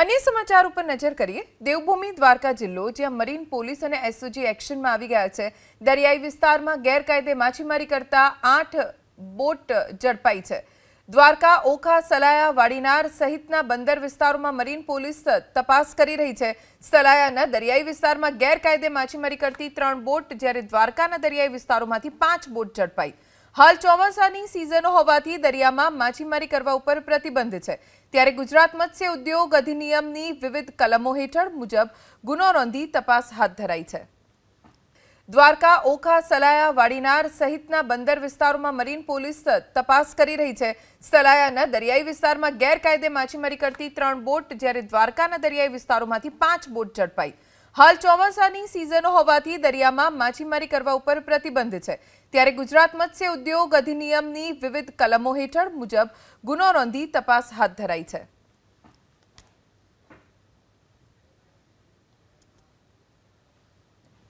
अन्य समाचार पर नजर करिए। देवभूमि द्वारका जिल्लो ज्यां मरीन पोलीस અને એસઓજી એક્શનમાં આવી ગયા છે। દરિયાઈ વિસ્તારમાં ગેરકાયદે માછીમારી કરતા 8 બોટ ઝડપાઈ છે। દ્વારકા, ઓખા, સલાયા, વાડીનાર સહિતના બંદર વિસ્તારોમાં મરીન પોલીસ તપાસ કરી રહી છે। સલાયાના દરિયાઈ વિસ્તારમાં ગેરકાયદે માછીમારી કરતી 3 બોટ જ્યારે દ્વારકાના દરિયાઈ વિસ્તારોમાંથી 5 બોટ ઝડપાઈ। हाल ચોમાસાની सीजन होवाथी दरियामां माछीमारी करवा उपर प्रतिबंध है। त्यारे गुजरात मत्स्य उद्योग अधिनियमनी विविध कलमों हेठळ मुजब गुनो नोंधी तपास हाथ धराई है। द्वारका, ओखा, सलाया, वाड़ीनार सहितना बंदर विस्तारों में मरीन पोलीस तपास करी रही है। सलायाना दरियाई विस्तार में गैरकायदे माछीमारी करती 3 बोट ज्यारे द्वारकाना दरियाई विस्तारोमांथी 5 बोट झड़पाई। हाल ચોમાસાની सीजन होवाथी दरियामां माछीमारी करवा उपर प्रतिबंध है। त्यारे गुजरात मत्स्य उद्योग अधिनियमनी विविध कलमों हेठळ मुजब गुनो नोंधी तपास हाथ धराई है।